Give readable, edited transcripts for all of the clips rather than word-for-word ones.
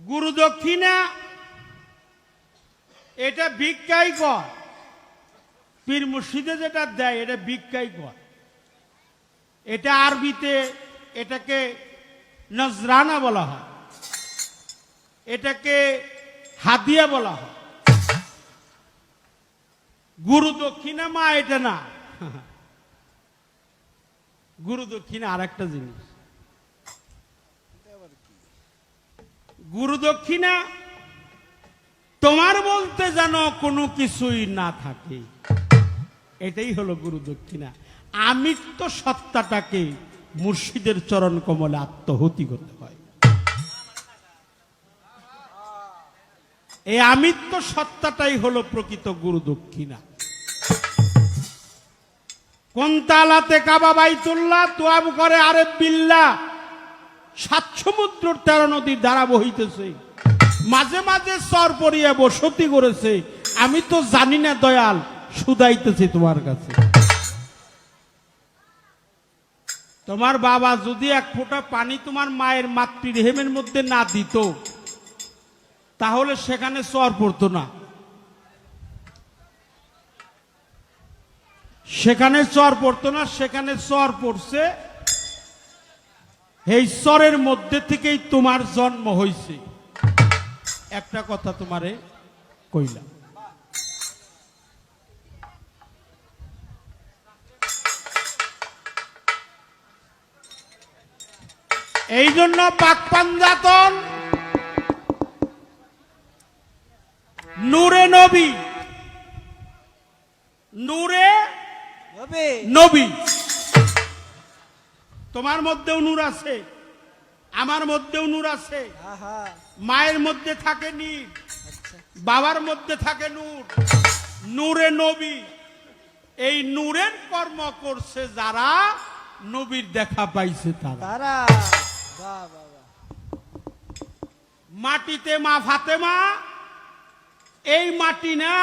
গুরু দক্ষিণা এটা ভিক্ষাই কর, পীর মুর্শিদে যেটা দেয় এটা ভিক্ষাই কর। এটা আরবিতে এটাকে নজরানা বলা হয়, এটাকে হাদিয়া বলা হয়। গুরু দক্ষিণা মা এটা না, গুরু দক্ষিণা আর একটা জিনিস। গুরু দক্ষিণা তোমার বলতে যেন কোনো কিছুই না থাকে, এটাই হলো গুরু দক্ষিণা। আমিত্ব সত্তাটাকে মুর্শিদের চরণ কমলে আত্মহুতি করতে হয়। এই আমিত্ব সত্তাটাই হলো প্রকৃত গুরু দক্ষিণা। কোন তালাতে কাবা বাইতুল্লাহ তোয়াব করে আরেফ বিল্লাহ, 7 সমুদ্র 13 নদীর ধারা বহিতেছে, মাঝে মাঝে চর পড়িয়া বসতি করেছে। আমি তো জানি না দয়াল, শুধাইতেছি তোমার কাছে। তোমার বাবা যদি এক ফোঁটা পানি তোমার মায়ের মাতৃদেহের মধ্যে না দিত, তাহলে সেখানে চর পড়তো না, সেখানে চর পড়তো না। সেখানে চর পড়ছে, এই চরের মধ্যে থেকেই তোমার জন্ম হয়েছে। একটা কথা তোমারে কইলাম। এই জন্য পাক পাঞ্জাতন নূরে নবী, নূরে নবী। তোমার মধ্যেও নূর আছে, আমার মধ্যেও নূর আছে। মায়ের মধ্যে থাকে নীর, বাবার মধ্যে থাকে নূর, নূরে নবী। এই নূরের কর্ম করছে যারা, নবীর দেখা পাইছে তারা। মাটিতে মা ফাতেমা, এই মাটি না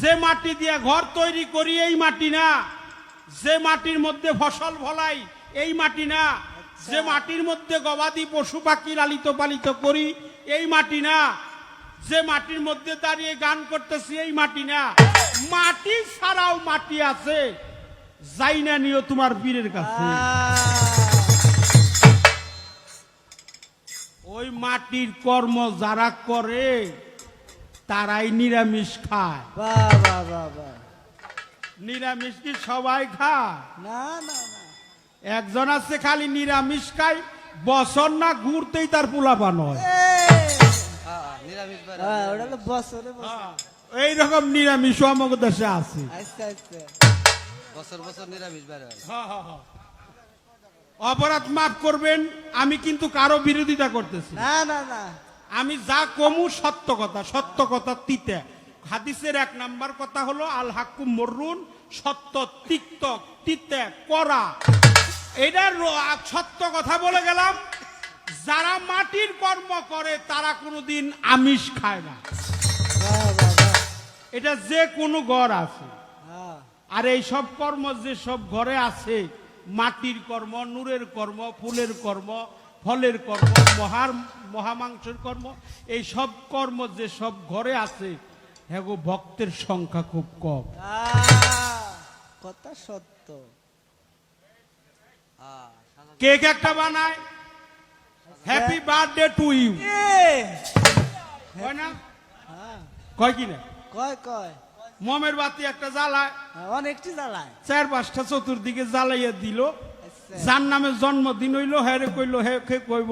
যে মাটি দিয়ে ঘর তৈরি করি, এই মাটি না যে মাটির মধ্যে ফসল ফলাই, এই মাটি না যে মাটির মধ্যে গবাদি পশু পাখি লালিত পালিত করি, এই মাটি না যে মাটির মধ্যে দাঁড়িয়ে গান করতেছি, এই মাটি না। মাটি ছাড়াও মাটি আছে, যাই না নিও তোমার পীরের কাছে। ওই মাটির কর্ম যারা করে তারাই নিরামিষ খায়। নিরামিষ কি সবাই খায়? না না না, একজন আছে খালি নিরামিষ খায়, বছর না ঘুরতেই তার পোলাপান হয়। এইরকম নিরামিষ আমাদের দেশে আছে। বছর বছর নিরামিষ বাইরে। অপরাধ মাফ করবেন, আমি কিন্তু কারো বিরোধিতা করতেছি না না না, আমি যা কমু সত্য কথা, সত্য কথা তিতে। হাদিসের 1 নাম্বার কথা হলো আল হাক্কু মররুন, সত্য তিক্ত, তিতে করা। এটার সত্য কথা বলে গেলাম। যারা মাটির কর্ম করে তারা কোনোদিন আমিষ খায় না, এটা যে কোনো ঘর আছে। আর এই সব কর্ম যে সব ঘরে আছে, মাটির কর্ম, নূরের কর্ম, ফুলের কর্ম, ফলের কর্ম, মহামাংসের কর্ম, এই সব কর্ম যে সব ঘরে আছে, হ্যাঁ গো, ভক্তের সংখ্যা খুব কম। কথা সত্য। কেক একটা বানায়, হ্যাপি বার্থডে টু ইউ, হয় না? কয় কি না? কয় কয়। মোমের বাতি একটা জ্বালায়, অনেকটি জ্বালায়, 4-5টা চতুর্দিকে জ্বালাইয়া দিল। যার নামে জন্মদিন হইল, হ্যাঁ রে কইল, হ্যাঁ কইব,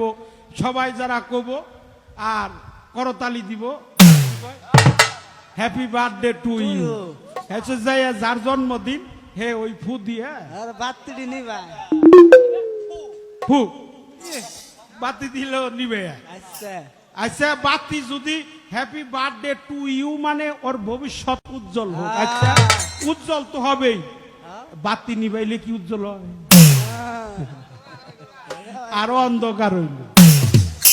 সবাই যারা কইব আর করতালি দিব, হ্যাপি বার্থডে টু ইউ। হচ্ছে যাই যার জন্মদিন, হে ওই ফু দিয়ে বাতি নিবা, ফু বাতি দিল নিবে। আচ্ছা আচ্ছা, বাতি যদি হ্যাপি বার্থডে টু ইউ মানে ওর ভবিষ্যৎ উজ্জ্বল হোক। আচ্ছা, উজ্জ্বল তো হবেই, বাতি নিবাইলে কি উজ্জ্বল হয়? আরো অন্ধকার হইল।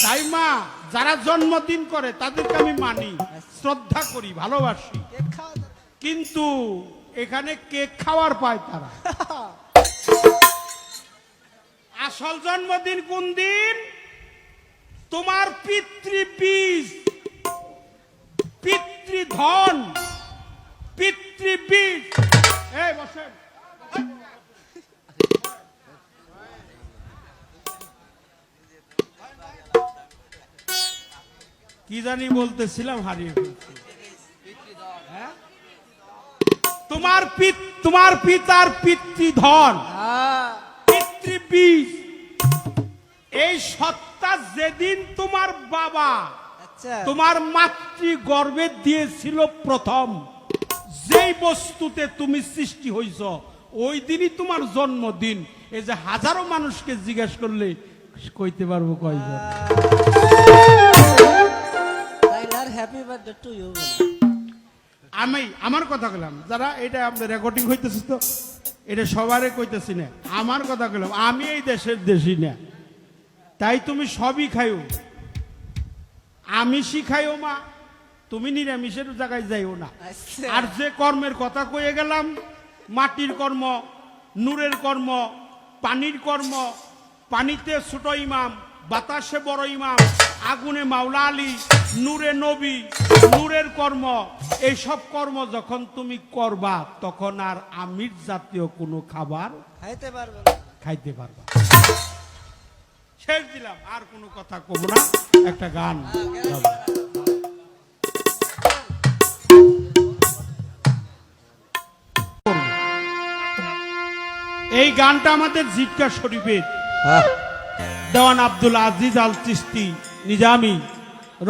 তাই মা যারা জন্মদিন করে তাদেরকে আমি মানি, শ্রদ্ধা করি, ভালোবাসি, কিন্তু এখানে কেক খাওয়ার পায় তারা। আসল জন্মদিন কোন দিন? তোমার পিতৃবীজ, পিতৃধন, পিতৃবীজ। এই বসেন। কি জানি বলতেছিলাম, হারিয়ে ফেলছি। হ্যাঁ? তোমার পিতার পিতৃধন, হ্যাঁ পিতৃবীজ, এই সত্তা যেদিন তোমার বাবা আচ্ছা তোমার মাতৃ গর্ভে দিয়েছিল প্রথম, যেই বস্তুতে তুমি সৃষ্টি হইছ, ওই দিনই তোমার জন্মদিন। এই যে হাজারো মানুষকে জিজ্ঞেস করলে কইতে পারবো কয়জন। তাইলে আর হ্যাপি বার্থডে টু ইউ আমি আমার কথা বললাম, যারা এটা রেকর্ডিং হইতেছে তো এটা সবারে কইতেছি না, আমার কথা বললাম। আমি এই দেশের দেশি না, তাই তুমি সবই খাইও, আমিষই খাইও মা, তুমি নিরামিষের জায়গায় যাইও না। আচ্ছা। আর যে কর্মের কথা কয়ে গেলাম, মাটির কর্ম, নূরের কর্ম, পানির কর্ম, পানিতে ছোট ইমাম, বাতাসে বড় ইমাম, আগুনে মাওলা আলী, নূরে নবী, নূরের কর্ম, এইসব কর্ম যখন তুমি করবা, তখন আর আমিষ জাতীয় কোনো খাবার খাইতে পারবে না। খাইতে পারবা। শেষ দিলাম, আর কোনো কথা কব না, একটা গান গাবো। এই গানটা আমাদের জিক্কা শরীফের দেওয়ান আব্দুল আজিজ আল চিস্তি নিজামি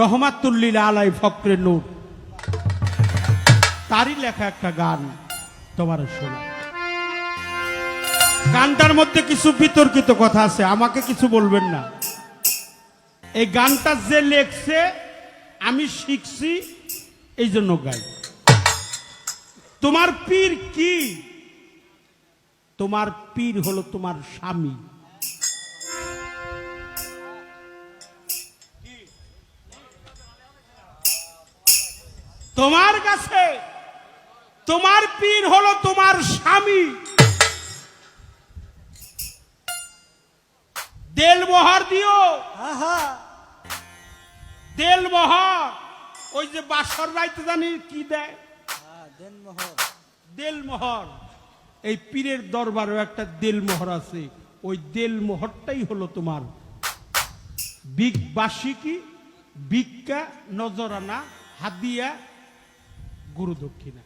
রহমাতুল্লিল আলাই ফকরে নূর, তারই লেখা একটা গান তোমার শোনা। গানটার মধ্যে কিছু বিতর্কিত কথা আছে, আমাকে কিছু বলবেন না। এই গানটা যে লেখছে আমি শিখছি, এই জন্য গাই। তোমার পীর কি? তোমার পীর হলো তোমার স্বামী। তোমার কাছে তোমার পীর হলো তোমার স্বামী। দেল মোহর দিও, আহা দেল মোহর। ওই যে বাসর রাইতে জানি কি দেয়, দেন মোহর। দেল মোহর। এই পীরের দরবারেও একটা দেল মোহর আছে, ওই দেল মোহরটাই হলো তোমার বার্ষিকী, ভিক্ষা, নজরানা, হাদিয়া, গুরু দক্ষিণা।